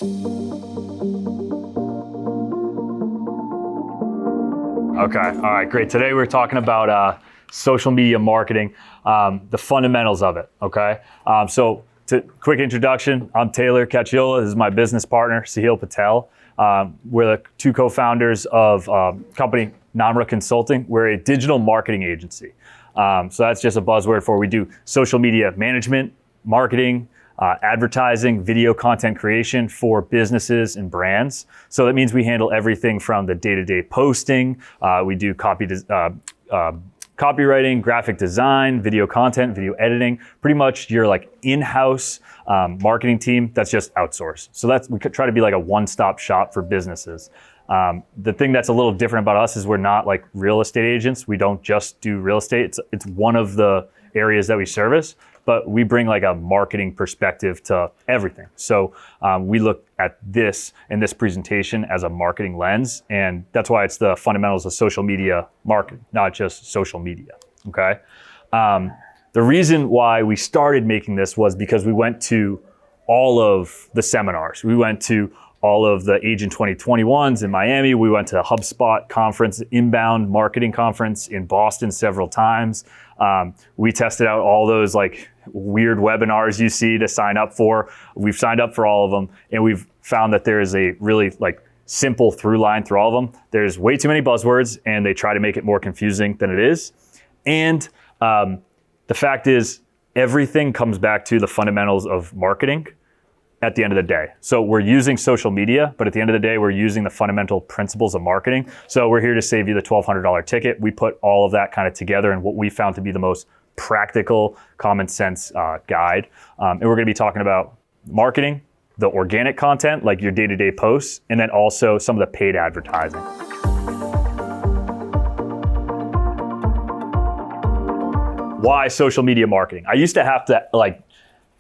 Okay, all right, great. Today we're talking about social media marketing, the fundamentals of it, okay? So quick introduction, I'm Taylor Cacchiola. This is my business partner, Sahil Patel. We're the two co-founders of company Namra Consulting. We're a digital marketing agency. So that's just a buzzword for we do social media management, marketing, advertising, video content creation for businesses and brands. So that means we handle everything from the day-to-day posting. We do copywriting, graphic design, video content, video editing, pretty much your like in-house marketing team that's just outsourced. So we could try to be like a one-stop shop for businesses. The thing that's a little different about us is we're not like real estate agents. We don't just do real estate. It's one of the areas that we service, but we bring like a marketing perspective to everything. So we look at this in this presentation as a marketing lens, and that's why it's the fundamentals of social media marketing, not just social media, okay? The reason why we started making this was because we went to all of the seminars. We went to all of the Agent 2021s in Miami. We went to the HubSpot conference, inbound marketing conference in Boston several times. We tested out all those like weird webinars you see to sign up for. We've signed up for all of them, and we've found that there is a really like simple through line through all of them. There's way too many buzzwords, and they try to make it more confusing than it is. And the fact is, everything comes back to the fundamentals of marketing at the end of the day. So we're using social media, but at the end of the day, we're using the fundamental principles of marketing. So we're here to save you the $1,200 ticket. We put all of that kind of together in what we found to be the most practical, common sense guide. And we're gonna be talking about marketing, the organic content, like your day-to-day posts, and then also some of the paid advertising. Why social media marketing? I used to have to like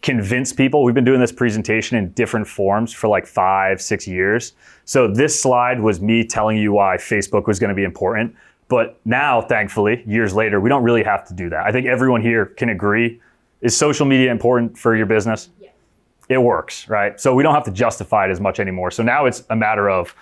convince people. We've been doing this presentation in different forms for like 5-6 years. So this slide was me telling you why Facebook was going to be important. But now, thankfully, years later, we don't really have to do that. I think everyone here can agree. Is social media important for your business? Yeah. It works, right? So we don't have to justify it as much anymore. So now it's a matter of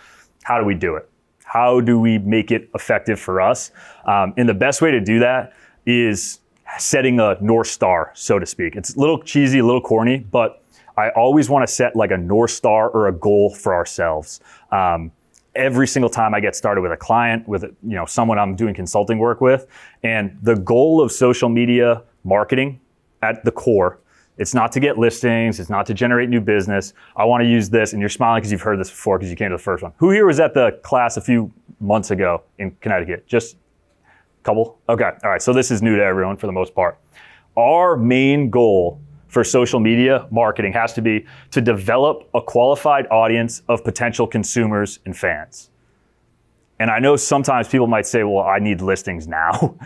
how do we do it? How do we make it effective for us? And the best way to do that is setting a North Star, so to speak. It's a little cheesy, a little corny, but I always want to set like a North Star or a goal for ourselves. Every single time I get started with a client, with someone I'm doing consulting work with, and the goal of social media marketing at the core, it's not to get listings, it's not to generate new business. I want to use this, and you're smiling because you've heard this before because you came to the first one. Who here was at the class a few months ago in Connecticut? Just couple? Okay, all right, so this is new to everyone for the most part. Our main goal for social media marketing has to be to develop a qualified audience of potential consumers and fans. And I know sometimes people might say, well, I need listings now,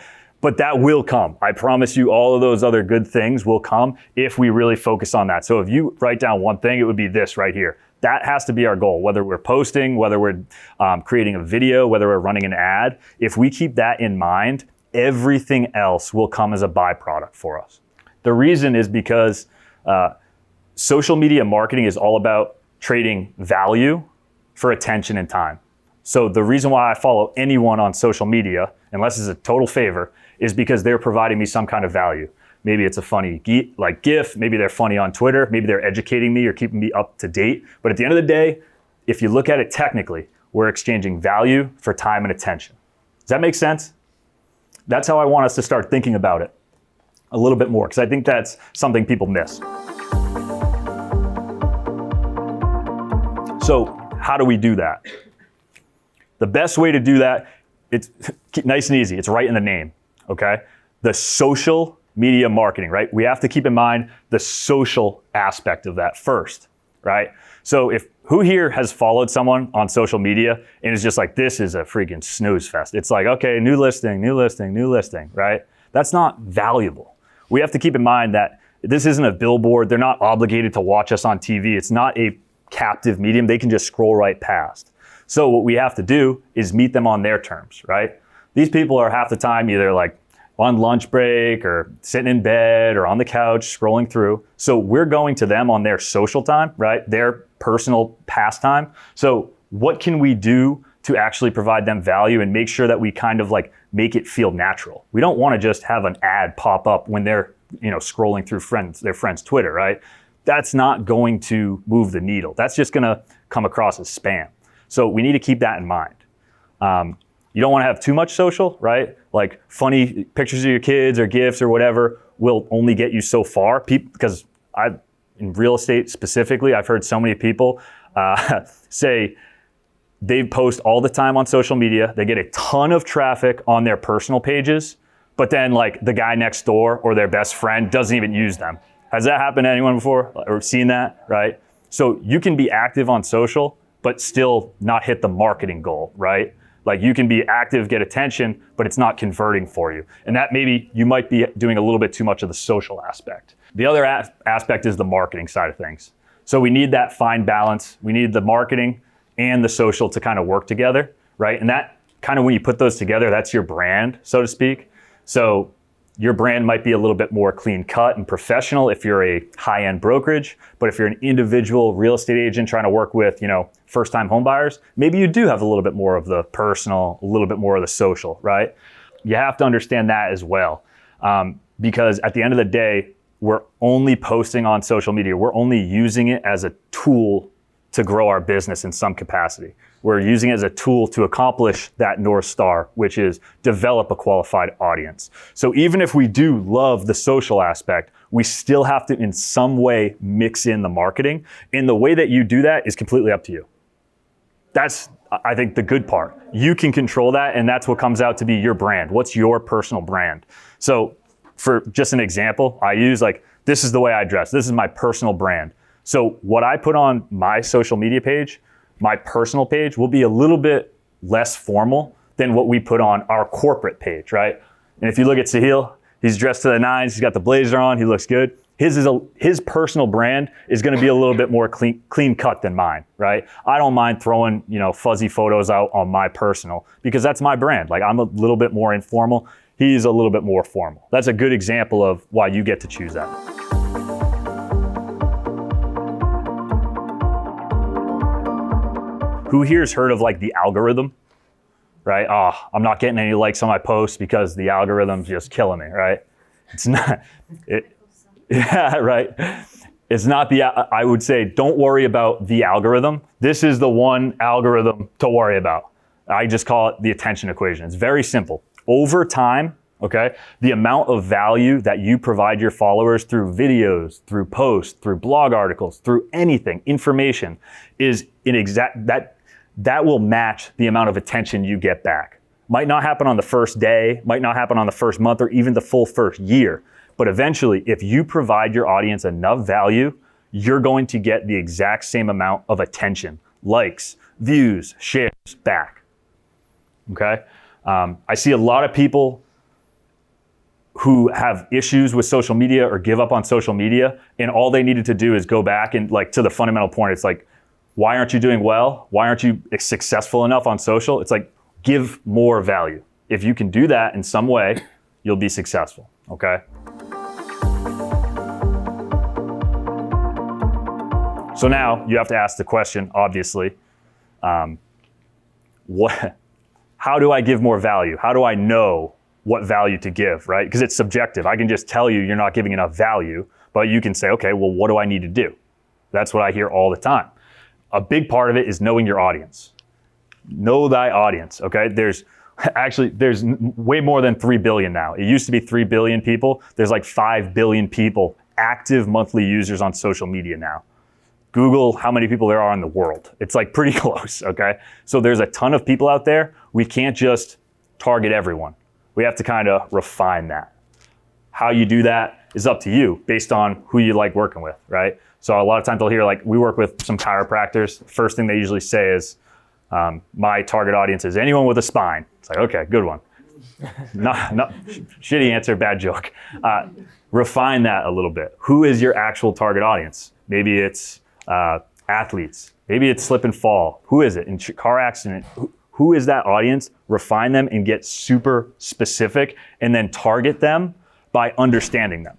but that will come. I promise you all of those other good things will come if we really focus on that. So if you write down one thing, it would be this right here. That has to be our goal, whether we're posting, whether we're creating a video, whether we're running an ad. If we keep that in mind, everything else will come as a byproduct for us. The reason is because social media marketing is all about trading value for attention and time. So the reason why I follow anyone on social media, unless it's a total favor, is because they're providing me some kind of value. Maybe it's a funny GIF, maybe they're funny on Twitter, maybe they're educating me or keeping me up to date. But at the end of the day, if you look at it technically, we're exchanging value for time and attention. Does that make sense? That's how I want us to start thinking about it a little bit more, because I think that's something people miss. So how do we do that? The best way to do that, it's nice and easy. It's right in the name, okay? The social media marketing, right? We have to keep in mind the social aspect of that first, right? So who here has followed someone on social media and is just like, this is a freaking snooze fest. It's like, okay, new listing, right? That's not valuable. We have to keep in mind that this isn't a billboard. They're not obligated to watch us on TV. It's not a captive medium. They can just scroll right past. So what we have to do is meet them on their terms, right? These people are half the time either like on lunch break or sitting in bed or on the couch scrolling through. So we're going to them on their social time, right? Their personal pastime. So what can we do to actually provide them value and make sure that we kind of like make it feel natural? We don't want to just have an ad pop up when they're, scrolling through their friends' Twitter, right? That's not going to move the needle. That's just going to come across as spam. So we need to keep that in mind. You don't want to have too much social, right? Like funny pictures of your kids or GIFs or whatever will only get you so far. Because in real estate specifically, I've heard so many people say they post all the time on social media. They get a ton of traffic on their personal pages, but then like the guy next door or their best friend doesn't even use them. Has that happened to anyone before or seen that, right? So you can be active on social, but still not hit the marketing goal, right? Like you can be active, get attention, but it's not converting for you. And that maybe you might be doing a little bit too much of the social aspect. The other aspect is the marketing side of things. So we need that fine balance. We need the marketing and the social to kind of work together, right? And that kind of when you put those together, that's your brand, so to speak. So your brand might be a little bit more clean cut and professional if you're a high-end brokerage, but if you're an individual real estate agent trying to work with, first-time home buyers, maybe you do have a little bit more of the personal, a little bit more of the social, right? You have to understand that as well. Because at the end of the day, we're only posting on social media. We're only using it as a tool to grow our business in some capacity. We're using it as a tool to accomplish that North Star, which is develop a qualified audience. So even if we do love the social aspect, we still have to in some way mix in the marketing. And the way that you do that is completely up to you. That's, I think, the good part. You can control that, and that's what comes out to be your brand. What's your personal brand? So for just an example, I use this is the way I dress. This is my personal brand. So what I put on my social media page, my personal page, will be a little bit less formal than what we put on our corporate page, right? And if you look at Sahil, he's dressed to the nines, he's got the blazer on, he looks good. His personal brand is going to be a little bit more clean cut than mine, right? I don't mind throwing, fuzzy photos out on my personal because that's my brand. Like I'm a little bit more informal. He's a little bit more formal. That's a good example of why you get to choose that. Who here's heard of the algorithm, right? Oh, I'm not getting any likes on my posts because the algorithm's just killing me, right? It's not, yeah, right. It's not I would say, don't worry about the algorithm. This is the one algorithm to worry about. I just call it the attention equation. It's very simple. Over time, okay, the amount of value that you provide your followers through videos, through posts, through blog articles, through anything, information, is that will match the amount of attention you get back. Might not happen on the first day, might not happen on the first month or even the full first year. But eventually, if you provide your audience enough value, you're going to get the exact same amount of attention, likes, views, shares back. Okay? I see a lot of people who have issues with social media or give up on social media, and all they needed to do is go back and to the fundamental point. It's why aren't you doing well? Why aren't you successful enough on social? It's give more value. If you can do that in some way, you'll be successful, okay? So now you have to ask the question, obviously, how do I give more value? How do I know what value to give, right? Because it's subjective. I can just tell you you're not giving enough value, but you can say, okay, well, what do I need to do? That's what I hear all the time. A big part of it is knowing your audience. Know thy audience, okay? There's way more than 3 billion now. It used to be 3 billion people. There's 5 billion people, active monthly users on social media now. Google how many people there are in the world. It's pretty close, okay? So there's a ton of people out there. We can't just target everyone. We have to kind of refine that. How you do that is up to you based on who you like working with, right? So a lot of times they'll hear we work with some chiropractors. First thing they usually say is, my target audience is anyone with a spine. It's okay, good one. Not shitty answer, bad joke. Refine that a little bit. Who is your actual target audience? Maybe it's athletes. Maybe it's slip and fall. Who is it? In car accident, who is that audience? Refine them and get super specific and then target them by understanding them.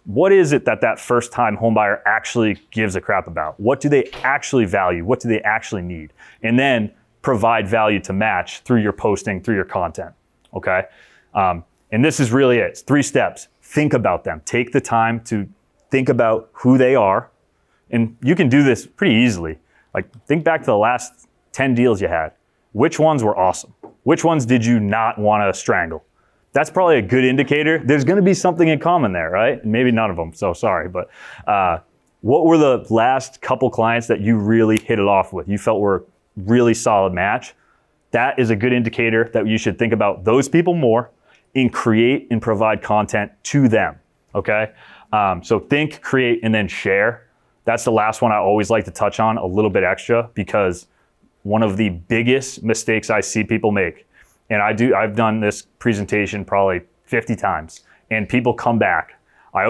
What is it that that first time home buyer actually gives a crap about? What do they actually value? What do they actually need? And then provide value to match through your posting, through your content, okay? And this is really it. It's 3 steps. Think about them. Take the time to think about who they are. And you can do this pretty easily. Like, think back to the last 10 deals you had. Which ones were awesome? Which ones did you not want to strangle? That's probably a good indicator. There's going to be something in common there, right? Maybe none of them, so sorry. But what were the last couple clients that you really hit it off with? You felt were really solid match? That is a good indicator that you should think about those people more and create and provide content to them, okay? So think, create, and then share. That's the last one I always like to touch on a little bit extra, because one of the biggest mistakes I see people make, and I've done this presentation probably 50 times, and people come back. I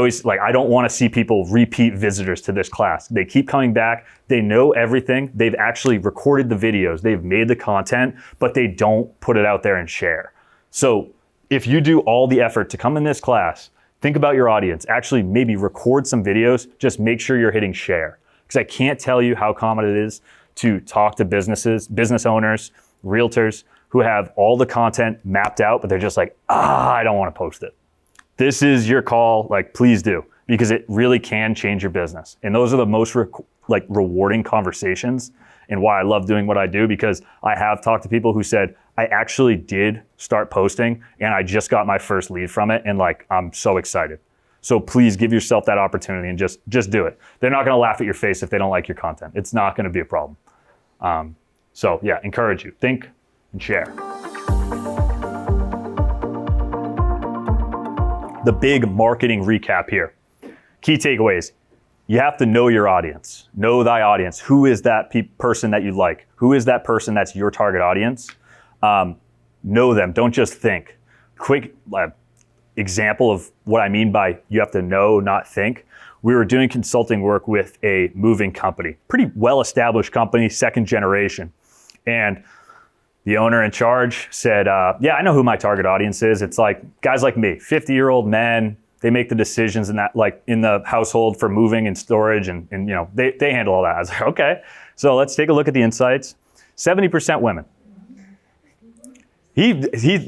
don't want to see people repeat visitors to this class. They keep coming back. They know everything. They've actually recorded the videos. They've made the content, but they don't put it out there and share. So if you do all the effort to come in this class, think about your audience, actually maybe record some videos, just make sure you're hitting share. Because I can't tell you how common it is to talk to businesses, business owners, realtors who have all the content mapped out, but they're just like, I don't want to post it. This is your call, like, please do, because it really can change your business. And those are the most rewarding conversations, and why I love doing what I do, because I have talked to people who said, I actually did start posting and I just got my first lead from it, and like, I'm so excited. So please give yourself that opportunity and just do it. They're not gonna laugh at your face if they don't like your content. It's not gonna be a problem. So yeah, encourage you, think and share. The big marketing recap here. Key takeaways. You have to know your audience. Know thy audience. Who is that person that you like? Who is that person that's your target audience? Know them. Don't just think. Quick example of what I mean by you have to know, not think. We were doing consulting work with a moving company, pretty well-established company, second generation. And the owner in charge said, yeah, I know who my target audience is. It's like guys like me, 50-year-old men. They make the decisions in the household for moving and storage, and you know, they handle all that. I was like, okay, so let's take a look at the insights. 70% women. He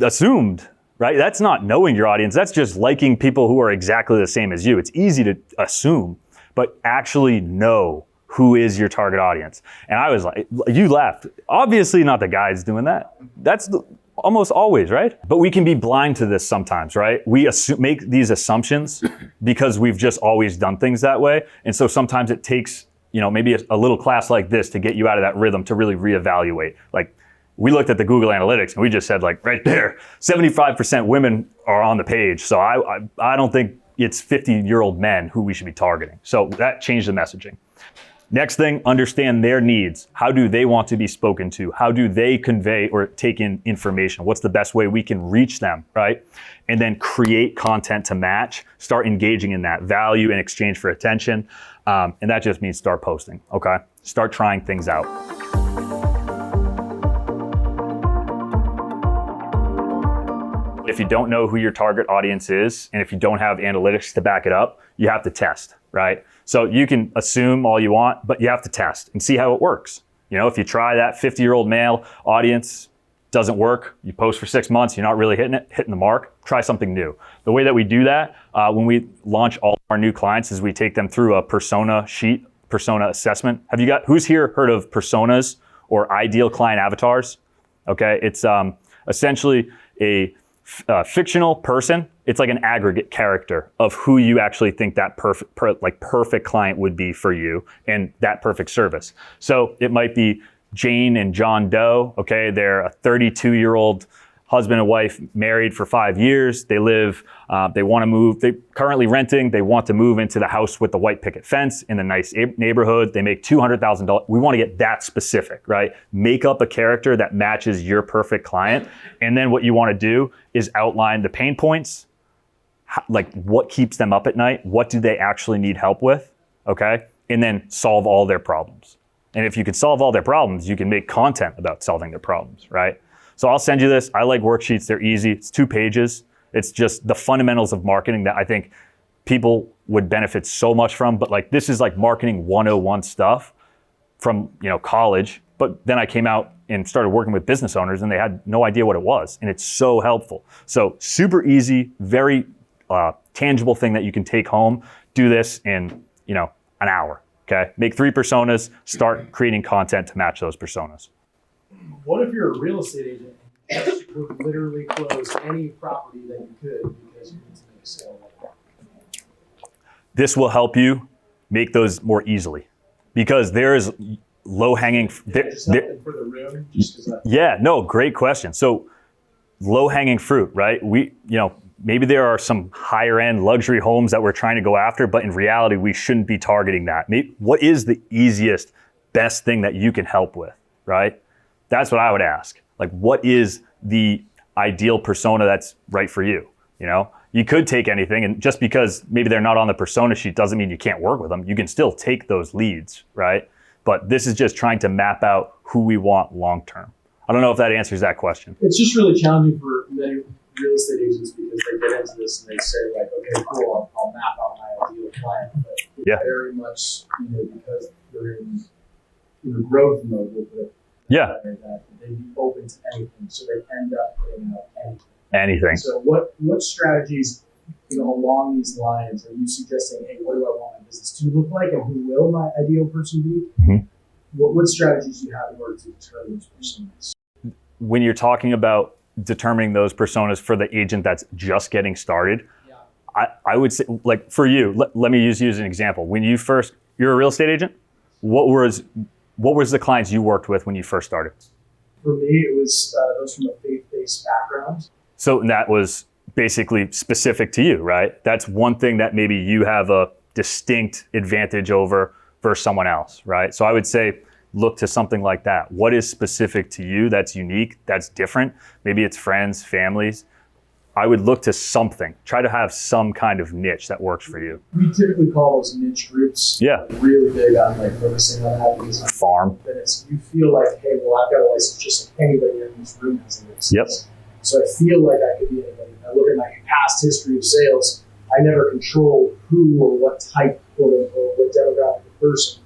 assumed, right? That's not knowing your audience. That's just liking people who are exactly the same as you. It's easy to assume, but actually know who is your target audience. And I was like, you laughed. Obviously not the guys doing that. That's almost always, right? But we can be blind to this sometimes, right? We make these assumptions because we've just always done things that way. And so sometimes it takes, you know, maybe a little class like this to get you out of that rhythm to really reevaluate. Like, we looked at the Google Analytics and we just said, like, right there, 75% women are on the page. So I don't think it's 50-year-old men who we should be targeting. So that changed the messaging. Next thing, understand their needs. How do they want to be spoken to? How do they convey or take in information? What's the best way we can reach them, right? And then create content to match. Start engaging in that value in exchange for attention. And that just means start posting, okay? Start trying things out. If you don't know who your target audience is, and if you don't have analytics to back it up, you have to test, right? So you can assume all you want, but you have to test and see how it works. You know, if you try that 50-year-old male audience, doesn't work, you post for 6 months, you're not really hitting the mark, try something new. The way that we do that when we launch all our new clients is we take them through a persona sheet, persona assessment. Who's here heard of personas or ideal client avatars? Okay, it's essentially a fictional person. It's like an aggregate character of who you actually think that perfect client would be for you and that perfect service. So it might be Jane and John Doe. Okay, they're a 32-year-old husband and wife, married for 5 years. They live, they want to move, they're currently renting, they want to move into the house with the white picket fence in a nice neighborhood. They make $200,000. We want to get that specific, right? Make up a character that matches your perfect client. And then what you want to do is outline the pain points, like what keeps them up at night, what do they actually need help with, okay? And then solve all their problems. And if you can solve all their problems, you can make content about solving their problems, right? So I'll send you this. I like worksheets. They're easy. It's 2 pages. It's just the fundamentals of marketing that I think people would benefit so much from, but like this is like marketing 101 stuff from college. But then I came out and started working with business owners and they had no idea what it was. And it's so helpful. So super easy, very tangible thing that you can take home. Do this in an hour. Okay, make 3 personas, start creating content to match those personas. What if you're a real estate agent and you just would literally close any property that you could because you need to make a sale like that? This will help you make those more easily because there is low-hanging. For the room, Great question. So low-hanging fruit, right? Maybe there are some higher end luxury homes that we're trying to go after, but in reality, we shouldn't be targeting that. What is the easiest, best thing that you can help with, right? That's what I would ask. Like, what is the ideal persona that's right for you? You could take anything, and just because maybe they're not on the persona sheet doesn't mean you can't work with them. You can still take those leads, right? But this is just trying to map out who we want long-term. I don't know if that answers that question. It's just really challenging for many real estate agents because they get into this and they say like, okay, cool, I'll map out my ideal client. But very much, because they're in growth mode with it. That they'd be open to anything. So they end up putting out anything. So what strategies, along these lines are you suggesting, hey, what do I want my business to look like and who will my ideal person be? Mm-hmm. What strategies do you have in order to determine those personas? When you're talking about determining those personas for the agent that's just getting started, I would say, like for you, let me use you as an example. When you're a real estate agent, what was the clients you worked with when you first started? For me, it was those from a faith-based background. So that was basically specific to you, right? That's one thing that maybe you have a distinct advantage over versus someone else, right? So I would say, look to something like that. What is specific to you that's unique, that's different? Maybe it's friends, families. I would look to something. Try to have some kind of niche that works for you. We typically call those niche groups. Yeah. Really big on focusing on that because farm. You feel like, hey, well, I've got a license just like anybody in this room has a license. Yep. So I feel like I could be anybody. I look at my past history of sales. I never controlled who or what type, quote unquote, what demographic of person.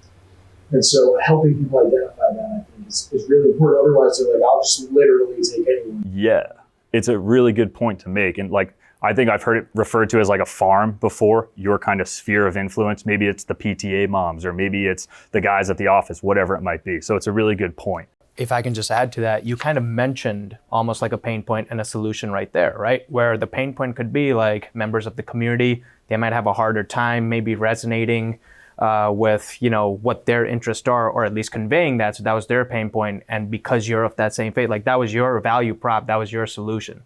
And so helping people identify that, I think, is really important. Otherwise, they're like, I'll just literally take anyone. Yeah, it's a really good point to make. And I think I've heard it referred to as like a farm before, your kind of sphere of influence. Maybe it's the PTA moms, or maybe it's the guys at the office, whatever it might be. So it's a really good point. If I can just add to that, you kind of mentioned almost like a pain point and a solution right there, right? Where the pain point could be like members of the community, they might have a harder time maybe resonating with what their interests are, or at least conveying that. So that was their pain point. And because you're of that same faith, like that was your value prop, that was your solution.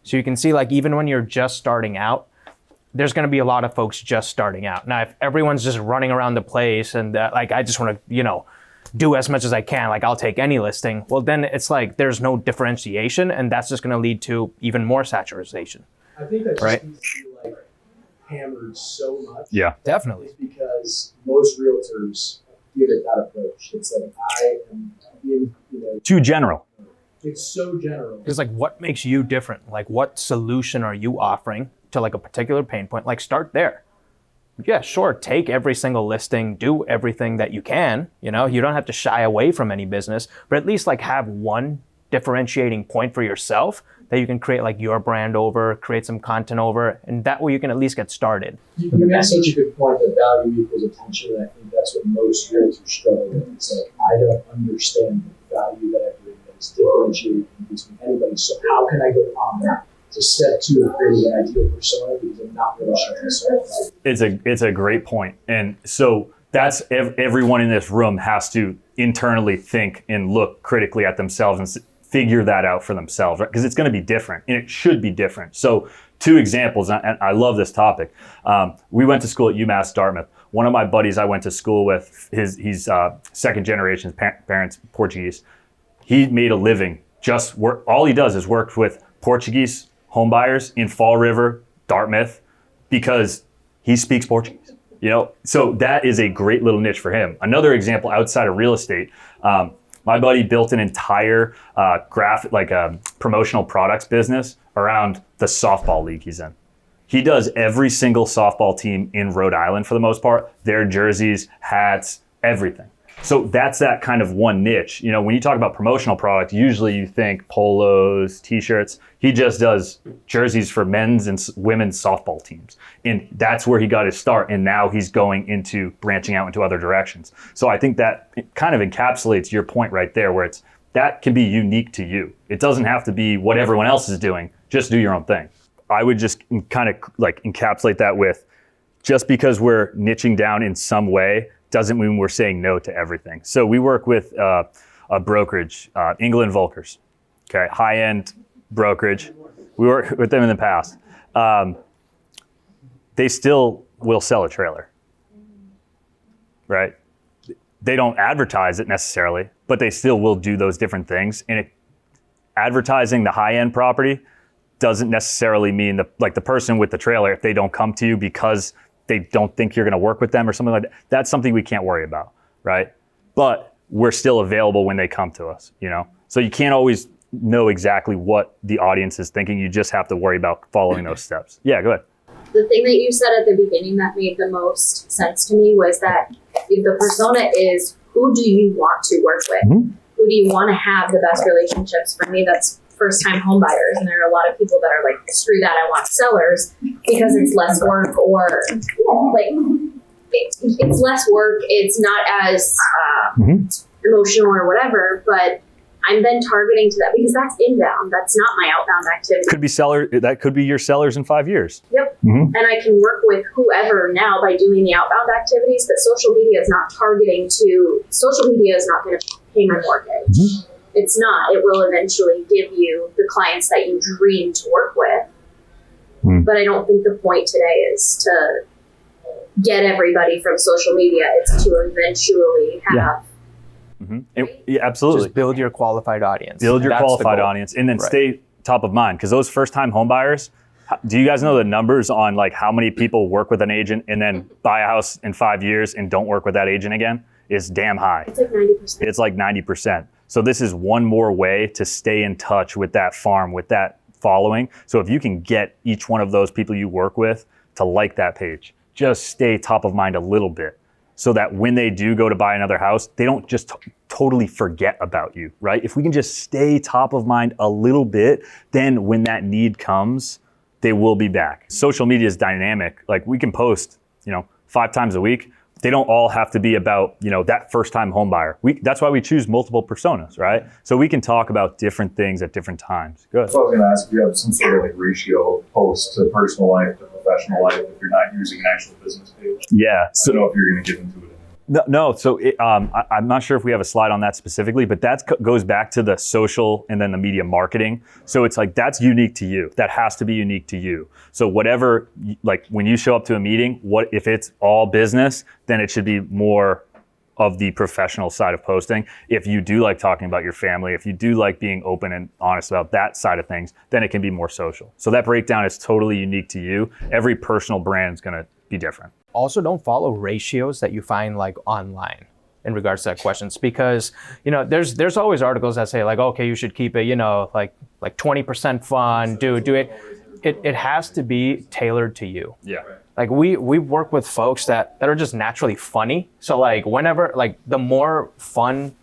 So you can see like even when you're just starting out, there's going to be a lot of folks just starting out. Now, if everyone's just running around the place and I just want to, do as much as I can, like I'll take any listing, well, then it's like there's no differentiation, and that's just going to lead to even more saturation. I think that just needs to be hammered so much. Yeah, definitely. It's because most realtors give it that approach. It's like I am being, too general. It's so general. It's like, what makes you different? Like, what solution are you offering to like a particular pain point? Like, start there. Yeah, sure. Take every single listing, do everything that you can. You don't have to shy away from any business, but at least like have one differentiating point for yourself that you can create like your brand over, create some content over, and that way you can at least get started. You make such a good point that value equals attention, and I think that's what most realtors struggle with. It's like, I don't understand the value that I bring that is differentiated between anybody, so how can I go on that? To step 2 of creating an ideal persona because I'm not really sure myself. It's a great point. And so that's everyone in this room has to internally think and look critically at themselves and figure that out for themselves, right? Because it's going to be different and it should be different. So 2 examples, and I love this topic. We went to school at UMass Dartmouth. One of my buddies I went to school with, he's second generation, parents Portuguese. He made a living all he does is work with Portuguese homebuyers in Fall River, Dartmouth, because he speaks Portuguese. So that is a great little niche for him. Another example outside of real estate, my buddy built an entire promotional products business around the softball league he's in. He does every single softball team in Rhode Island for the most part, their jerseys, hats, everything. So that's that kind of one niche. You know, when you talk about promotional product, usually you think polos, t-shirts. He just does jerseys for men's and women's softball teams. And that's where he got his start. And now he's going into branching out into other directions. So I think that kind of encapsulates your point right there, where it's that can be unique to you. It doesn't have to be what everyone else is doing. Just do your own thing. I would just kind of like encapsulate that with, just because we're niching down in some way doesn't mean we're saying no to everything. So we work with a brokerage, England Volkers, okay, high-end brokerage. We worked with them in the past. They still will sell a trailer, right? They don't advertise it necessarily, but they still will do those different things. And advertising the high-end property doesn't necessarily mean the person with the trailer, if they don't come to you because they don't think you're going to work with them or something like that, that's something we can't worry about, right? But we're still available when they come to us, you know? So you can't always know exactly what the audience is thinking. You just have to worry about following those steps. Yeah, go ahead. The thing that you said at the beginning that made the most sense to me was that the persona is, who do you want to work with? Mm-hmm. Who do you want to have the best relationships? For me, that's first-time home buyers, and there are a lot of people that are like, screw that, I want sellers because it's less work, or like it's less work, it's not as emotional or whatever, but I'm then targeting to that because that's inbound, that's not my outbound activity. That could be your sellers in 5 years. Yep. Mm-hmm. And I can work with whoever now by doing the outbound activities, but social media is not targeting to, social media is not going to pay my mortgage. Mm-hmm. It's not. It will eventually give you the clients that you dream to work with. But I don't think the point today is to get everybody from social media. It's to eventually have. Yeah, absolutely. Just build your qualified audience. Build your qualified audience and then stay top of mind. Because those first-time home buyers, do you guys know the numbers on like how many people work with an agent and then buy a house in 5 years and don't work with that agent again? Is damn high. It's like 90%. It's like 90%. So this is one more way to stay in touch with that farm, with that following. So if you can get each one of those people you work with to like that page, just stay top of mind a little bit so that when they do go to buy another house, they don't just totally forget about you, right? If we can just stay top of mind a little bit, then when that need comes, they will be back. Social media is dynamic. Like we can post, 5 times a week. They don't all have to be about, that first-time home buyer. That's why we choose multiple personas, right? So we can talk about different things at different times. Good. So I was going to ask if you have some sort of like ratio post to personal life to professional life if you're not using an actual business page. Yeah. So I don't know if you're going to get into it. No. So I'm not sure if we have a slide on that specifically, but that goes back to the social and then the media marketing. So it's like, that's unique to you. That has to be unique to you. So whatever, like when you show up to a meeting, if it's all business, then it should be more of the professional side of posting. If you do like talking about your family, if you do like being open and honest about that side of things, then it can be more social. So that breakdown is totally unique to you. Every personal brand is going to be different. Also, don't follow ratios that you find like online in regards to that questions, because there's always articles that say like, okay, you should keep it, like 20% fun, do it. It has to be tailored to you. Yeah. Like we work with folks that are just naturally funny. So like whenever, like the more fun,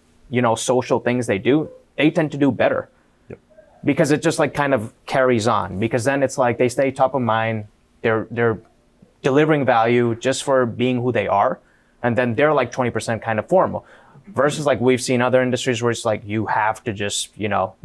social things they do, they tend to do better. Yep. Because it just like kind of carries on, because then it's like they stay top of mind. They're delivering value just for being who they are. And then they're like 20% kind of formal. Versus like we've seen other industries where it's like, you have to just,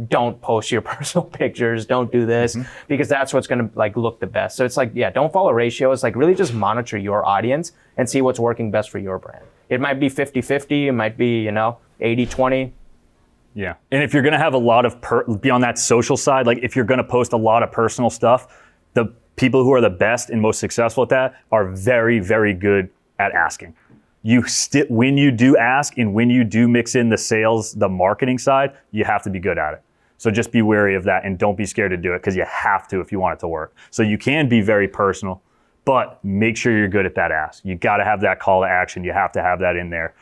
don't post your personal pictures, don't do this, because that's what's going to like look the best. So it's like, yeah, don't follow ratios. Like really just monitor your audience and see what's working best for your brand. It might be 50-50, it might be, 80-20. Yeah. And if you're going to have a lot of, be on that social side, like if you're going to post a lot of personal stuff, the people who are the best and most successful at that are very, very good at asking. When you do ask and when you do mix in the sales, the marketing side, you have to be good at it. So just be wary of that and don't be scared to do it, because you have to if you want it to work. So you can be very personal, but make sure you're good at that ask. You got to have that call to action. You have to have that in there.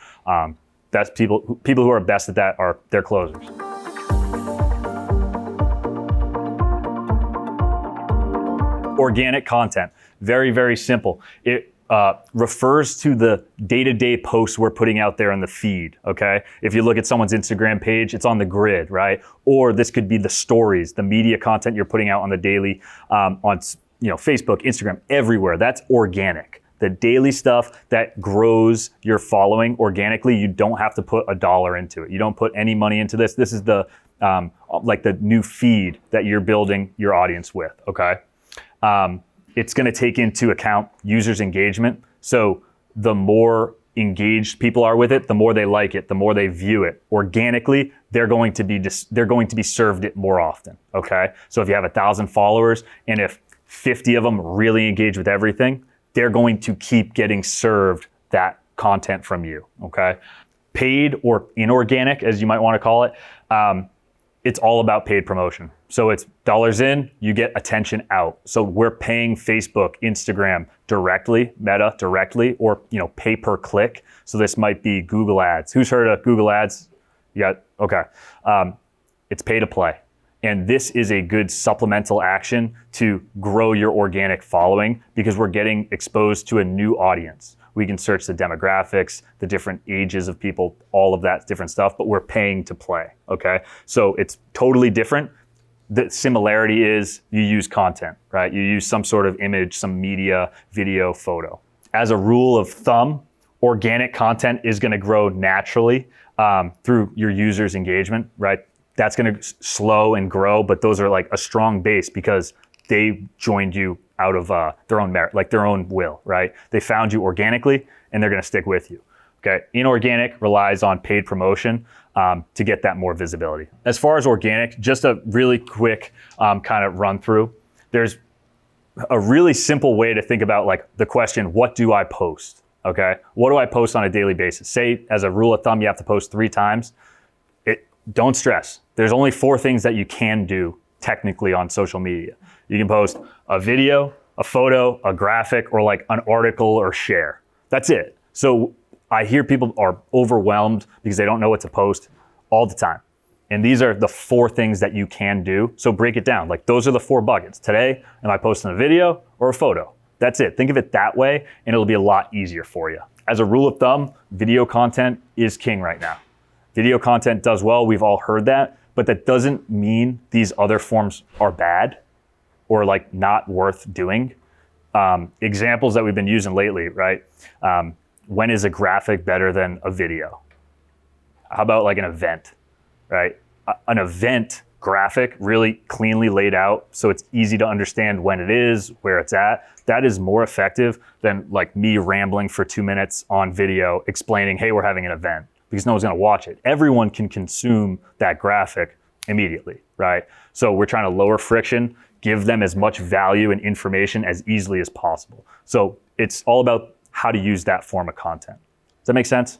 That's people who are best at that they're closers. Organic content, very, very simple. It refers to the day-to-day posts we're putting out there in the feed, okay? If you look at someone's Instagram page, it's on the grid, right? Or this could be the stories, the media content you're putting out on the daily, on Facebook, Instagram, everywhere. That's organic. The daily stuff that grows your following organically, you don't have to put $1 into it. You don't put any money into this. This is the the new feed that you're building your audience with, okay? It's going to take into account users' engagement. So the more engaged people are with it, the more they like it, the more they view it. Organically, they're going to be served it more often. Okay. So if you have 1,000 followers and if 50 of them really engage with everything, they're going to keep getting served that content from you. Okay. Paid or inorganic, as you might want to call it. It's all about paid promotion. So it's dollars in, you get attention out. So we're paying Facebook, Instagram directly, Meta directly, or pay per click. So this might be Google Ads. Who's heard of Google Ads? Okay. It's pay to play. And this is a good supplemental action to grow your organic following because we're getting exposed to a new audience. We can search the demographics, the different ages of people, all of that different stuff, but we're paying to play, okay? So it's totally different. The similarity is you use content, right? You use some sort of image, some media, video, photo. As a rule of thumb, organic content is gonna grow naturally through your users' engagement, right? That's gonna slow and grow, but those are like a strong base because they joined you out of their own merit, like their own will, right? They found you organically and they're gonna stick with you, okay? Inorganic relies on paid promotion to get that more visibility. As far as organic, just a really quick kind of run through. There's a really simple way to think about like the question, what do I post, okay? What do I post on a daily basis? Say as a rule of thumb, you have to post 3 times. Don't stress. There's only 4 things that you can do technically on social media. You can post a video, a photo, a graphic, or like an article or share. That's it. So I hear people are overwhelmed because they don't know what to post all the time. And these are the 4 things that you can do. So break it down. Like those are the 4 buckets. Today, am I posting a video or a photo? That's it. Think of it that way and it'll be a lot easier for you. As a rule of thumb, video content is king right now. Video content does well. We've all heard that, but that doesn't mean these other forms are bad or like not worth doing. Examples that we've been using lately, right? When is a graphic better than a video? How about like an event, right? An event graphic really cleanly laid out so it's easy to understand when it is, where it's at. That is more effective than like me rambling for 2 minutes on video explaining, hey, we're having an event, because no one's gonna watch it. Everyone can consume that graphic immediately, right? So we're trying to lower friction, give them as much value and information as easily as possible. So it's all about how to use that form of content. Does that make sense?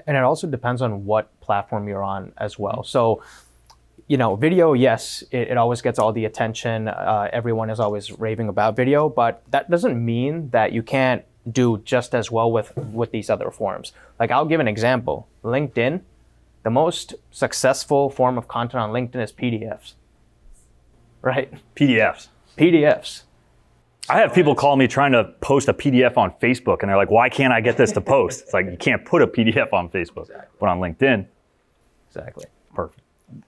And it also depends on what platform you're on as well. So, video, yes, it always gets all the attention. Everyone is always raving about video, but that doesn't mean that you can't do just as well with these other forms. Like I'll give an example. LinkedIn, the most successful form of content on LinkedIn is PDFs, right? PDFs. I have people call me trying to post a PDF on Facebook and they're like, why can't I get this to post? It's like, you can't put a PDF on Facebook, but on LinkedIn. Exactly. Perfect.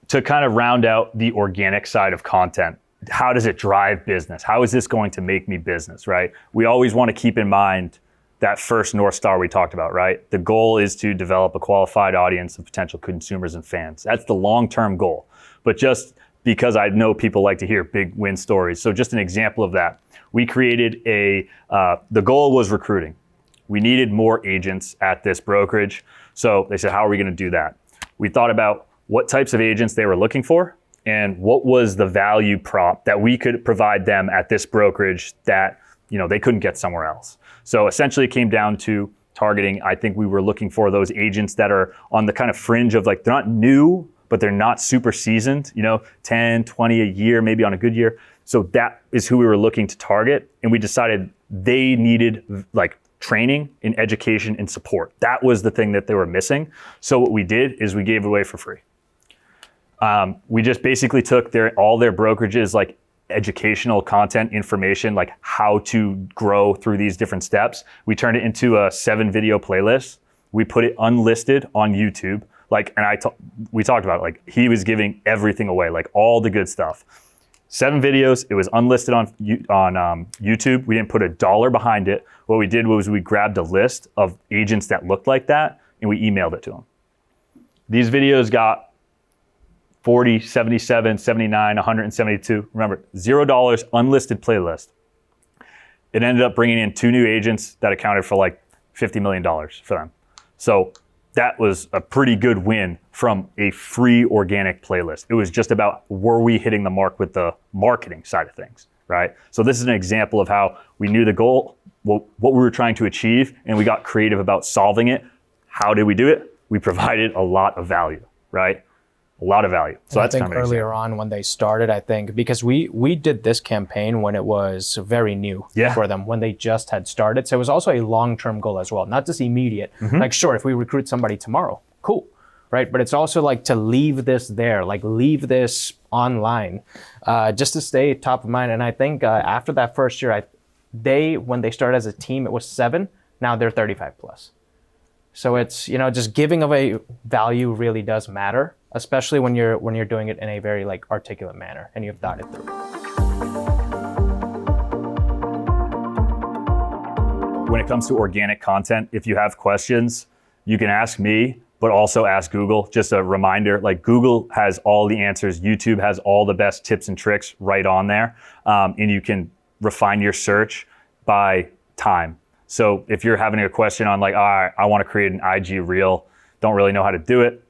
To kind of round out the organic side of content, how does it drive business? How is this going to make me business, right? We always want to keep in mind that first North Star we talked about, right? The goal is to develop a qualified audience of potential consumers and fans. That's the long-term goal. But just because I know people like to hear big win stories. So just an example of that. We created the goal was recruiting. We needed more agents at this brokerage. So they said, how are we going to do that? We thought about what types of agents they were looking for and what was the value prop that we could provide them at this brokerage that they couldn't get somewhere else. So essentially it came down to targeting. I think we were looking for those agents that are on the kind of fringe of like, they're not new, but they're not super seasoned, 10, 20 a year, maybe on a good year. So that is who we were looking to target. And we decided they needed like training and education and support. That was the thing that they were missing. So what we did is we gave it away for free. We just basically took all their brokerages, like educational content information, like how to grow through these different steps. We turned it into a 7-video playlist. We put it unlisted on YouTube. We talked about it, like he was giving everything away, like all the good stuff. 7 videos. It was unlisted on YouTube. We didn't put $1 behind it. What we did was we grabbed a list of agents that looked like that and we emailed it to them. These videos got 40, 77, 79, 172. Remember, $0 unlisted playlist. It ended up bringing in 2 new agents that accounted for like $50 million for them. So that was a pretty good win from a free organic playlist. It was just about, were we hitting the mark with the marketing side of things, right? So this is an example of how we knew the goal, what we were trying to achieve, and we got creative about solving it. How did we do it? We provided a lot of value, right? A lot of value. So and that's I think kind of earlier on when they started, I think, because we did this campaign when it was very new for them, when they just had started. So it was also a long-term goal as well, not just immediate. Like, sure, if we recruit somebody tomorrow, cool, right? But it's also like to leave this there, like leave this online, just to stay top of mind. And I think after that first year, when they started as a team, it was 7. Now they're 35 plus. So it's, just giving away value really does matter, especially when you're doing it in a very like articulate manner and you've thought it through. When it comes to organic content, if you have questions, you can ask me, but also ask Google. Just a reminder, like Google has all the answers. YouTube has all the best tips and tricks right on there. And you can refine your search by time. So if you're having a question on like, all right, I want to create an IG reel, don't really know how to do it,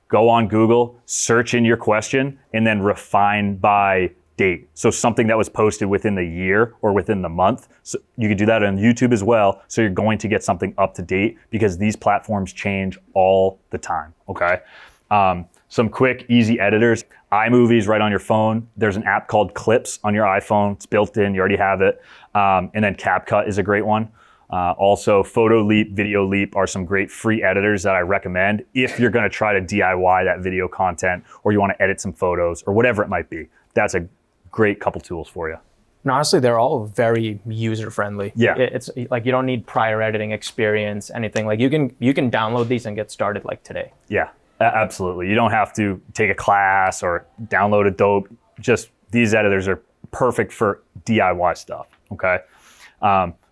go on Google, search in your question, and then refine by date. So something that was posted within the year or within the month. So you could do that on YouTube as well. So you're going to get something up to date because these platforms change all the time, okay? Some quick, easy editors. iMovie's right on your phone. There's an app called Clips on your iPhone. It's built in, you already have it. And then CapCut is a great one. Also, Photo Leap, Video Leap are some great free editors that I recommend if you're going to try to DIY that video content or you want to edit some photos or whatever it might be. That's a great couple tools for you. And honestly, they're all very user-friendly. Yeah. It's like you don't need prior editing experience, anything. Like you can download these and get started like today. Yeah, absolutely. You don't have to take a class or download Adobe. Just these editors are perfect for DIY stuff, okay?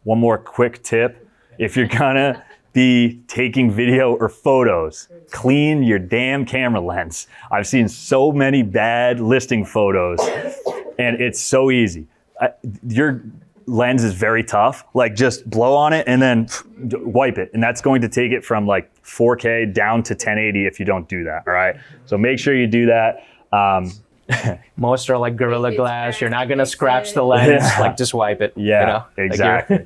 One more quick tip. If you're gonna be taking video or photos, clean your damn camera lens. I've seen so many bad listing photos and it's so easy. Your lens is very tough. Like just blow on it and then wipe it. And that's going to take it from like 4K down to 1080 if you don't do that, all right? So make sure you do that. Most are like Gorilla Glass. You're not gonna scratch the lens. Like just wipe it. Yeah, exactly.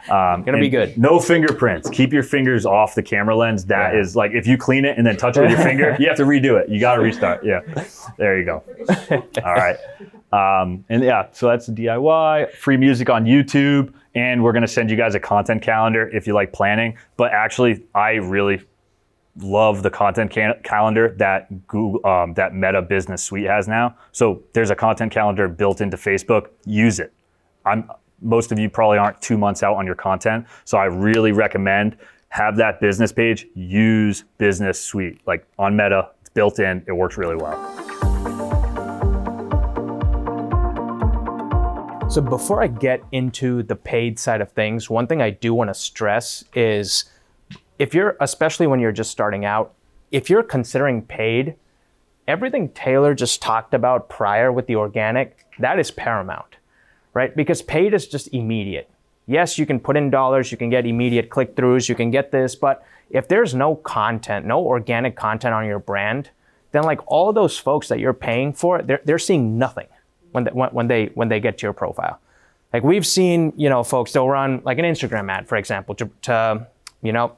Like gonna be good. No fingerprints. Keep your fingers off the camera lens. That is like if you clean it and then touch it with your finger, you have to redo it. You got to restart. Yeah, there you go. All right. And yeah, so that's the DIY. Free music on YouTube, and we're gonna send you guys a content calendar if you like planning. But actually, I really love the content calendar that Google, that Meta Business Suite has now. So there's a content calendar built into Facebook. Use it. Most of you probably aren't 2 months out on your content. So I really recommend have that business page, use Business Suite. Like on Meta, it's built in, it works really well. So before I get into the paid side of things, one thing I do want to stress is especially when you're just starting out, if you're considering paid, everything Taylor just talked about prior with the organic, that is paramount, right? Because paid is just immediate. Yes, you can put in dollars, you can get immediate click-throughs, you can get this, but if there's no content, no organic content on your brand, then like all those folks that you're paying for, they're seeing nothing when they get to your profile. Like we've seen, folks, they'll run like an Instagram ad, for example, to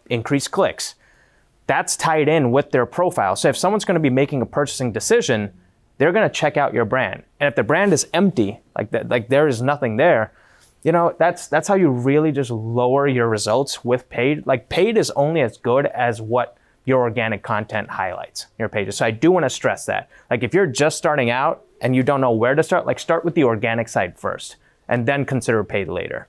increase clicks. That's tied in with their profile. So if someone's going to be making a purchasing decision, they're going to check out your brand. And if the brand is empty, like there is nothing there, that's how you really just lower your results with paid. Like paid is only as good as what your organic content highlights your pages. So I do want to stress that. Like if you're just starting out, and you don't know where to start, like start with the organic side first and then consider paid later.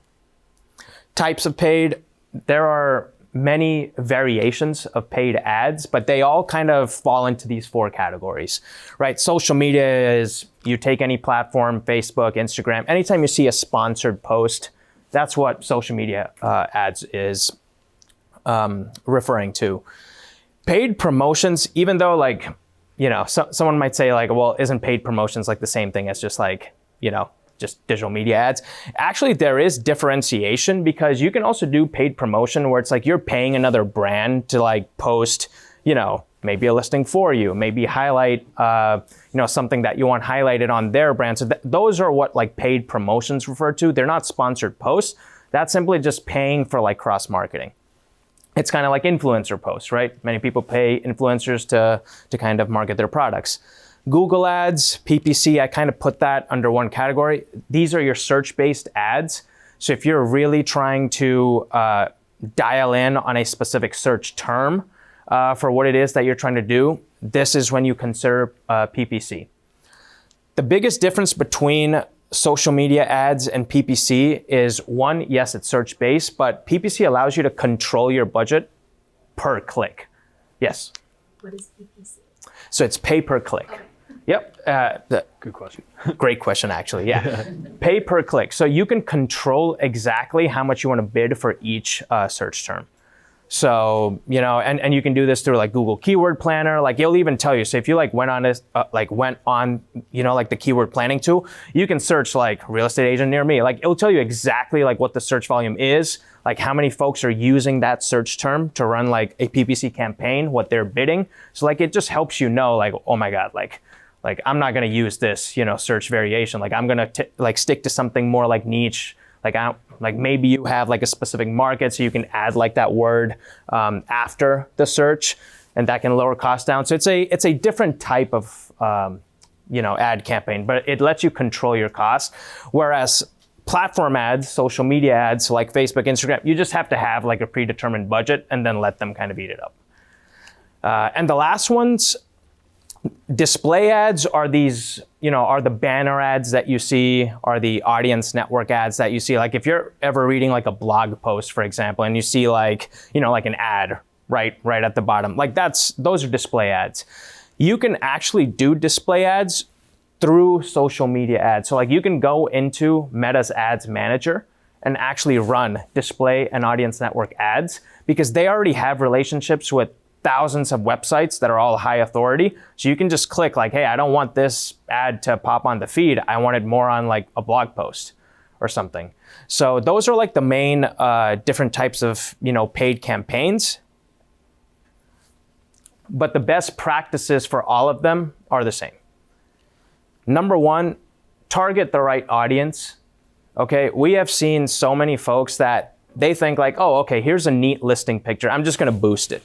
Types of paid, there are many variations of paid ads, but they all kind of fall into these 4 categories, right? Social media is, you take any platform, Facebook, Instagram, anytime you see a sponsored post, that's what social media ads is referring to. Paid promotions, even though like, someone might say like, well, isn't paid promotions like the same thing as just like, just digital media ads? Actually, there is differentiation because you can also do paid promotion where it's like you're paying another brand to like post, maybe a listing for you, maybe highlight, something that you want highlighted on their brand. So those are what like paid promotions refer to. They're not sponsored posts. That's simply just paying for like cross-marketing. It's kind of like influencer posts, right? Many people pay influencers to kind of market their products. Google ads, PPC, I kind of put that under one category. These are your search-based ads. So if you're really trying to dial in on a specific search term for what it is that you're trying to do, this is when you consider PPC. The biggest difference between social media ads and PPC is one, yes, it's search-based, but PPC allows you to control your budget per click. Yes? What is PPC? So it's pay per click. Okay. Yep. Good question. Great question, actually. Yeah. Pay per click. So you can control exactly how much you want to bid for each search term. So, and you can do this through like Google Keyword Planner. Like it'll even tell you. So if you like went on this, like the keyword planning tool, you can search like real estate agent near me. Like it'll tell you exactly like what the search volume is, like how many folks are using that search term to run like a PPC campaign, what they're bidding. So like it just helps you know like, oh my God, like I'm not going to use this, search variation. Like I'm going to stick to something more like niche. Like maybe you have like a specific market, so you can add like that word after the search, and that can lower costs down. So it's a different type of ad campaign, but it lets you control your costs. Whereas platform ads, social media ads like Facebook, Instagram, you just have to have like a predetermined budget and then let them kind of eat it up. And the last ones, display ads are these, are the banner ads that you see, are the audience network ads that you see. Like if you're ever reading like a blog post, for example, and you see like, like an ad right at the bottom, like those are display ads. You can actually do display ads through social media ads. So like you can go into Meta's Ads Manager and actually run display and audience network ads because they already have relationships with thousands of websites that are all high authority. So you can just click like, hey, I don't want this ad to pop on the feed. I want it more on like a blog post or something. So those are like the main different types of, paid campaigns. But the best practices for all of them are the same. Number one, target the right audience. Okay, we have seen so many folks that they think like, oh, okay, here's a neat listing picture. I'm just gonna boost it.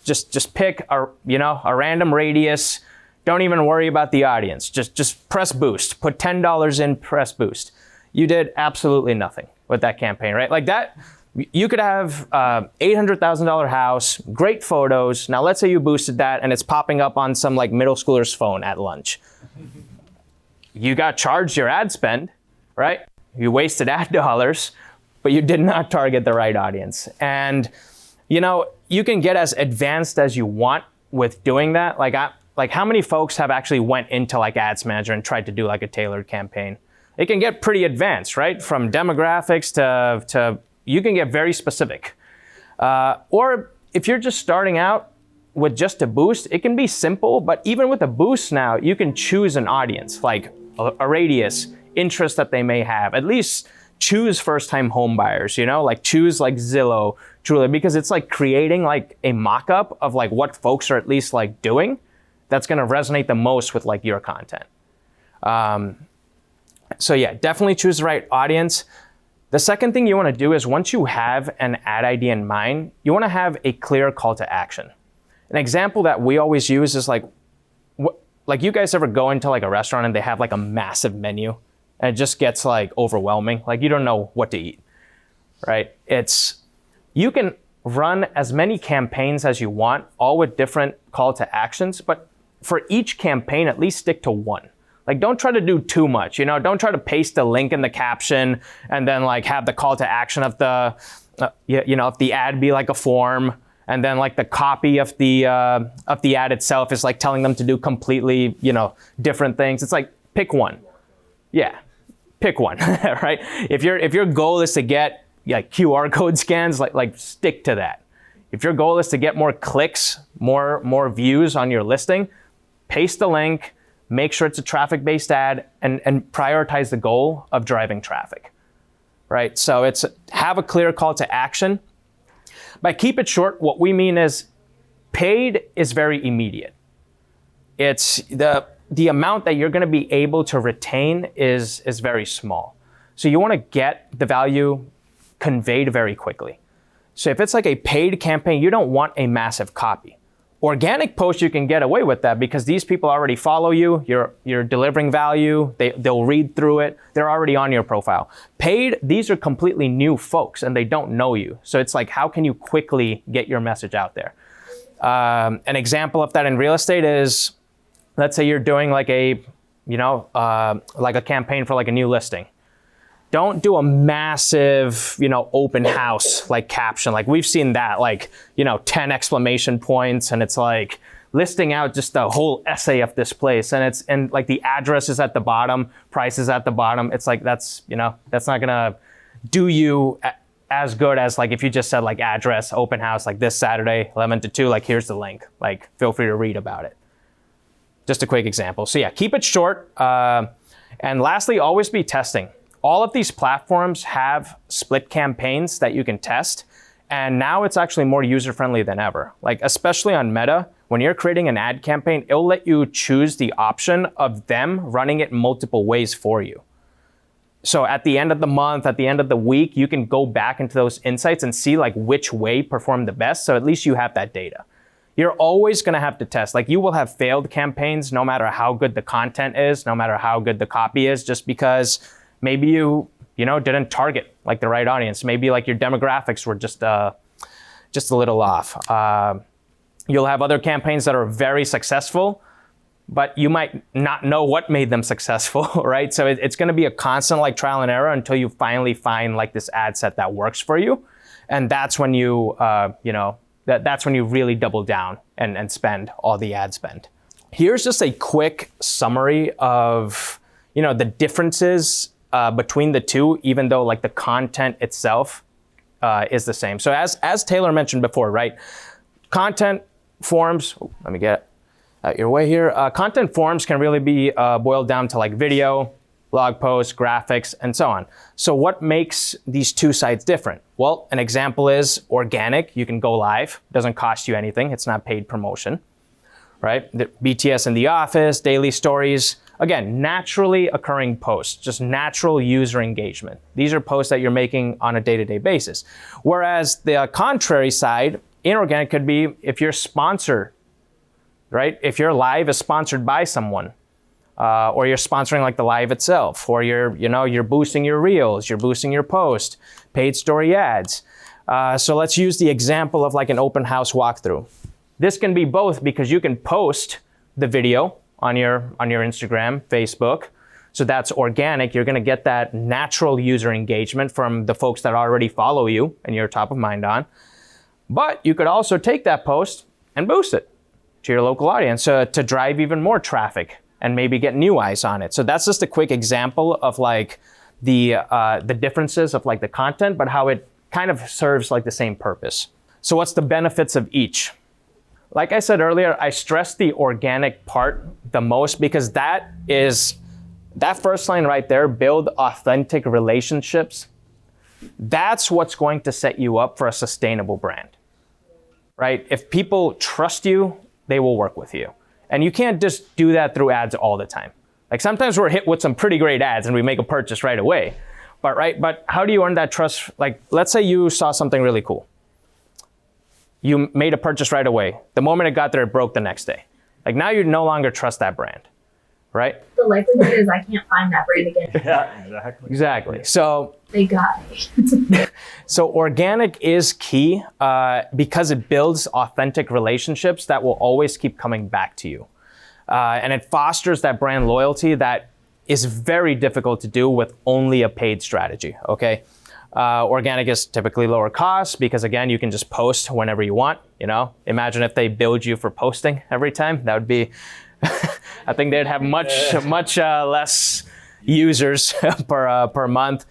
Just pick a random radius. Don't even worry about the audience. Just press boost. Put $10 in, press boost. You did absolutely nothing with that campaign, right? Like that, you could have $800,000 house, great photos. Now let's say you boosted that and it's popping up on some like middle schooler's phone at lunch. You got charged your ad spend, right? You wasted ad dollars, but you did not target the right audience. And you can get as advanced as you want with doing that. Like how many folks have actually went into like Ads Manager and tried to do like a tailored campaign? It can get pretty advanced, right? From demographics to you can get very specific. Or if you're just starting out with just a boost, it can be simple, but even with a boost now, you can choose an audience, like a radius, interest that they may have. At least choose first-time home buyers, like choose like Zillow, Truly, because it's like creating like a mock-up of like what folks are at least like doing that's gonna resonate the most with like your content. So yeah, definitely choose the right audience. The second thing you wanna do is once you have an ad idea in mind, you wanna have a clear call to action. An example that we always use is like you guys ever go into like a restaurant and they have like a massive menu and it just gets like overwhelming. Like you don't know what to eat, right? You can run as many campaigns as you want, all with different call to actions, but for each campaign, at least stick to one. Like, don't try to do too much, you know, don't try to paste a link in the caption and then like have the call to action of the, if the ad be like a form, and then like the copy of the ad itself is like telling them to do completely, different things. It's like, pick one. Yeah, pick one, right? If your goal is to get like QR code scans, like stick to that. If your goal is to get more clicks, more views on your listing, paste the link, make sure it's a traffic-based ad, and prioritize the goal of driving traffic, right? So it's have a clear call to action. By keep it short, what we mean is paid is very immediate. It's the amount that you're going to be able to retain is very small. So you want to get the value conveyed very quickly. So if it's like a paid campaign, you don't want a massive copy. Organic posts, you can get away with that because these people already follow you. You're delivering value. They'll read through it. They're already on your profile. Paid, these are completely new folks and they don't know you. So it's like, how can you quickly get your message out there? An example of that in real estate is, let's say you're doing like a campaign for like a new listing. Don't do a massive, open house like caption. Like we've seen that, 10 exclamation points, and it's like listing out just the whole essay of this place, and like the address is at the bottom, price is at the bottom. It's like that's not gonna do you as good as like if you just said like address, open house, like this Saturday, 11 to 2, like here's the link, like feel free to read about it. Just a quick example. So yeah, keep it short. And lastly, always be testing. All of these platforms have split campaigns that you can test. And now it's actually more user-friendly than ever. Like especially on Meta, when you're creating an ad campaign, it'll let you choose the option of them running it multiple ways for you. So at the end of the month, at the end of the week, you can go back into those insights and see like which way performed the best. So at least you have that data. You're always gonna have to test. Like you will have failed campaigns no matter how good the content is, no matter how good the copy is, just because maybe you didn't target like the right audience. Maybe like your demographics were just a little off. You'll have other campaigns that are very successful, but you might not know what made them successful, right? So it's gonna be a constant like trial and error until you finally find like this ad set that works for you. And that's when that's when you really double down and spend all the ad spend. Here's just a quick summary of the differences between the two, even though like the content itself is the same. So as Taylor mentioned before, right? Content forms, let me get out your way here. Content forms can really be boiled down to like video, blog posts, graphics, and so on. So what makes these two sites different? Well, an example is organic. You can go live. Doesn't cost you anything. It's not paid promotion, right? The BTS in the office, daily stories. Again, naturally occurring posts, just natural user engagement. These are posts that you're making on a day-to-day basis. Whereas the contrary side, inorganic could be if you're sponsored, right? If your live is sponsored by someone, or you're sponsoring like the live itself, or you're boosting your reels, you're boosting your post, paid story ads. So let's use the example of like an open house walkthrough. This can be both because you can post the video on your Instagram, Facebook. So that's organic. You're gonna get that natural user engagement from the folks that already follow you and you're top of mind on. But you could also take that post and boost it to your local audience to drive even more traffic and maybe get new eyes on it. So that's just a quick example of like the differences of like the content, but how it kind of serves like the same purpose. So what's the benefits of each? Like I said earlier, I stress the organic part the most because that first line right there, build authentic relationships. That's what's going to set you up for a sustainable brand, right? If people trust you, they will work with you. And you can't just do that through ads all the time. Like sometimes we're hit with some pretty great ads and we make a purchase right away. But how do you earn that trust? Like let's say you saw something really cool. You made a purchase right away. The moment it got there, it broke the next day. Like now you no longer trust that brand, right? The likelihood is I can't find that brand again. Yeah, Exactly. So they got me. So organic is key because it builds authentic relationships that will always keep coming back to you. And it fosters that brand loyalty that is very difficult to do with only a paid strategy, okay? Organic is typically lower cost because, again, you can just post whenever you want, you know? Imagine if they billed you for posting every time. That would be, I think they'd have much less users per month.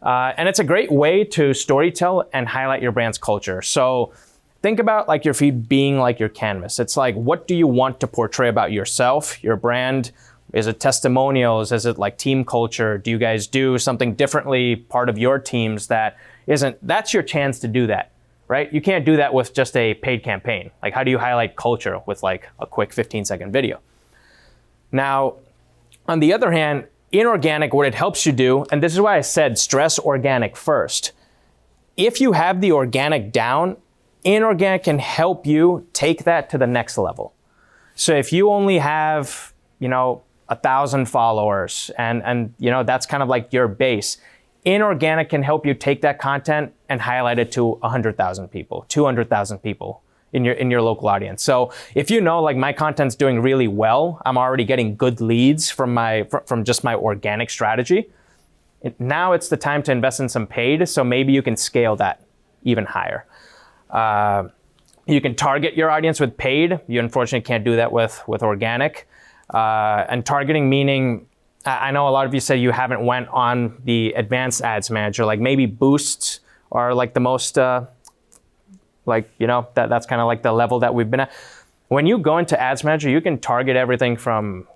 And it's a great way to storytell and highlight your brand's culture. So think about like your feed being like your canvas. It's like, what do you want to portray about yourself, your brand? Is it testimonials? Is it like team culture? Do you guys do something differently, part of your teams that isn't, that's your chance to do that, right? You can't do that with just a paid campaign. Like, how do you highlight culture with like a quick 15-second video? Now, on the other hand, inorganic, what it helps you do, and this is why I said stress organic first. If you have the organic down, inorganic can help you take that to the next level. So if you only have, 1,000 followers and that's kind of like your base, inorganic can help you take that content and highlight it to 100,000 people, 200,000 people in your local audience. So if like my content's doing really well, I'm already getting good leads from just my organic strategy. Now it's the time to invest in some paid, so maybe you can scale that even higher. You can target your audience with paid. You unfortunately can't do that with organic. And targeting meaning, I know a lot of you say you haven't went on the advanced ads manager, like maybe boosts are like the most, that's kind of like the level that we've been at. When you go into ads manager, you can target everything from,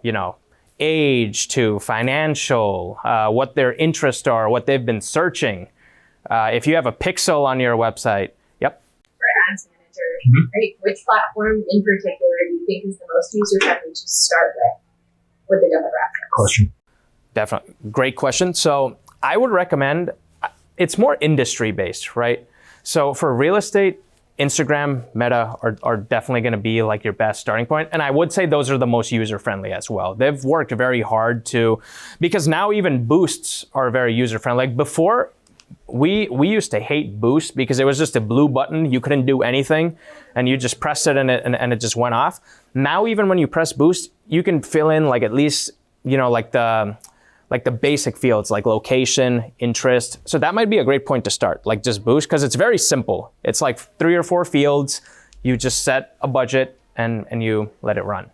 age to financial, what their interests are, what they've been searching. If you have a pixel on your website, for ads manager, right? Which platform in particular do you think is the most user-friendly to start with the demographics? Question. Definitely. Great question. So I would recommend, it's more industry-based, right? So for real estate, Instagram, Meta are definitely going to be like your best starting point. And I would say those are the most user-friendly as well. They've worked very hard because now even boosts are very user-friendly. Like before, we used to hate Boost because it was just a blue button. You couldn't do anything and you just pressed it and it just went off. Now, even when you press Boost, you can fill in like at least, like the basic fields like location, interest. So that might be a great point to start, like just Boost, because it's very simple. It's like 3 or 4 fields. You just set a budget and you let it run.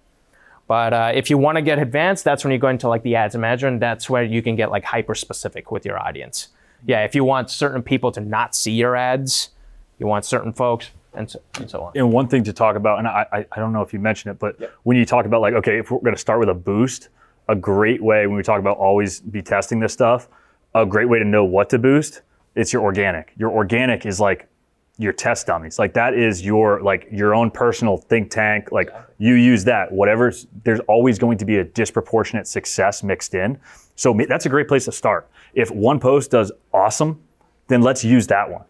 But if you want to get advanced, that's when you go into like the ads manager, and that's where you can get like hyper specific with your audience. Yeah, if you want certain people to not see your ads, you want certain folks, and so on. And one thing to talk about, and I don't know if you mentioned it, but when you talk about like, okay, if we're going to start with a boost, a great way when we talk about always be testing this stuff, a great way to know what to boost, it's your organic. Your organic is like your test dummies. Like that is your own personal think tank. Like you use that, there's always going to be a disproportionate success mixed in. So that's a great place to start. If one post does awesome, then let's use that one.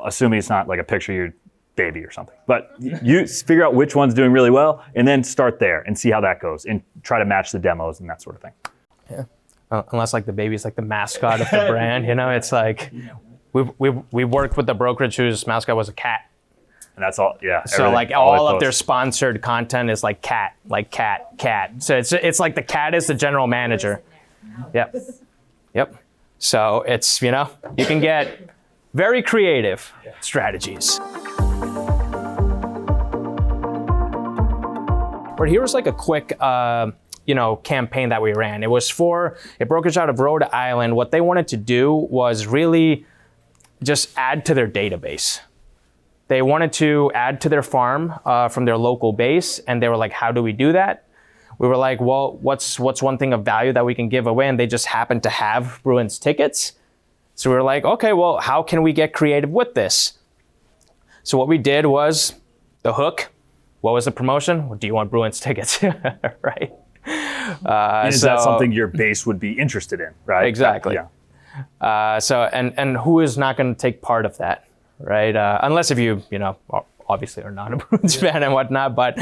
Assuming it's not like a picture of your baby or something. But you figure out which one's doing really well and then start there and see how that goes and try to match the demos and that sort of thing. Yeah. Unless like the baby's like the mascot of the brand, it's like we worked with the brokerage whose mascot was a cat. And that's all, yeah. So like all of their sponsored content is like cat. So it's like the cat is the general manager. Yep. So it's, you can get very creative strategies. But here was like a quick, campaign that we ran. It was for a brokerage out of Rhode Island. What they wanted to do was really just add to their database. They wanted to add to their farm from their local base. And they were like, how do we do that? We were like, well, what's one thing of value that we can give away? And they just happened to have Bruins tickets. So we were like, okay, well, how can we get creative with this? So what we did was the hook. What was the promotion? Well, do you want Bruins tickets? Right? Is that something your base would be interested in, right? Exactly. Yeah. So who is not going to take part of that, right? Unless if you obviously are not a Bruins fan and whatnot, but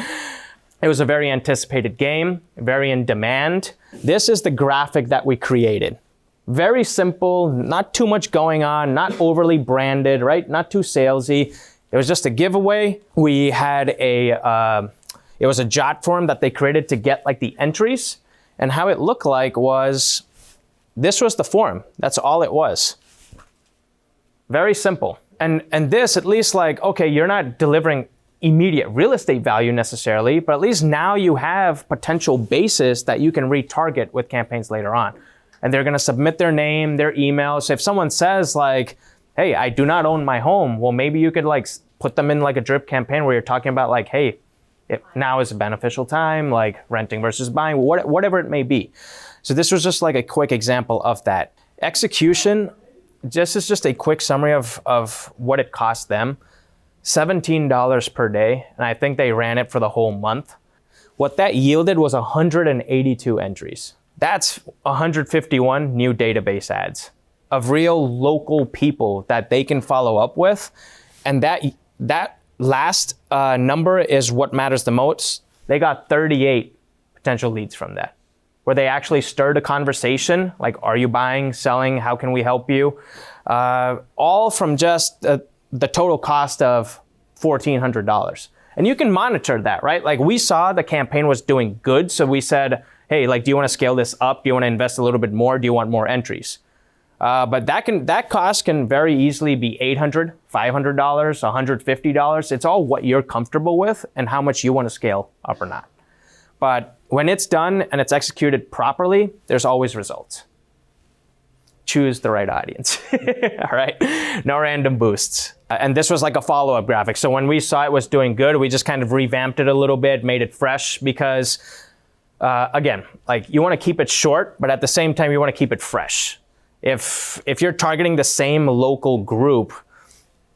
it was a very anticipated game, very in demand. This is the graphic that we created. Very simple, not too much going on, not overly branded, right? Not too salesy. It was just a giveaway. We had It was a jot form that they created to get like the entries. And how it looked like was, this was the form. That's all it was. Very simple. And this, at least like, okay, you're not delivering immediate real estate value necessarily, but at least now you have potential bases that you can retarget with campaigns later on. And they're gonna submit their name, their email. So if someone says like, hey, I do not own my home, well, maybe you could like put them in like a drip campaign where you're talking about like, hey, now is a beneficial time, like renting versus buying, whatever it may be. So this was just like a quick example of that. Execution, this is just a quick summary of what it cost them. $17 per day, and I think they ran it for the whole month. What that yielded was 182 entries. That's 151 new database ads of real local people that they can follow up with. And that last number is what matters the most. They got 38 potential leads from that, where they actually stirred a conversation, like, are you buying, selling, how can we help you? All from just the total cost of $1,400. And you can monitor that, right? Like we saw the campaign was doing good, so we said, hey, like, do you want to scale this up? Do you want to invest a little bit more? Do you want more entries? But that cost can very easily be $800, $500, $150. It's all what you're comfortable with and how much you want to scale up or not. But when it's done and it's executed properly, there's always results. Choose the right audience, all right? No random boosts. And this was like a follow-up graphic. So when we saw it was doing good, we just kind of revamped it a little bit, made it fresh because, again, like you want to keep it short, but at the same time, you want to keep it fresh. If you're targeting the same local group,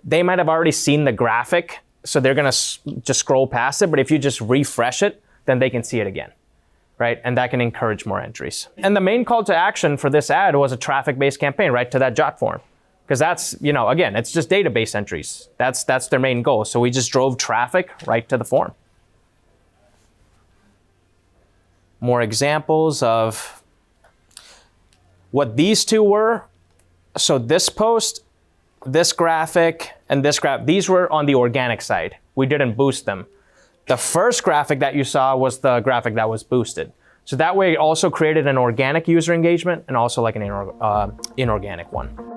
they might have already seen the graphic, so they're gonna just scroll past it, but if you just refresh it, then they can see it again, right? And that can encourage more entries. And the main call to action for this ad was a traffic-based campaign, right, to that jot form. Because that's, again, it's just database entries. That's their main goal. So we just drove traffic right to the form. More examples of what these two were. So this post, this graphic, and this graph, these were on the organic side. We didn't boost them. The first graphic that you saw was the graphic that was boosted. So that way it also created an organic user engagement and also like an inorganic one.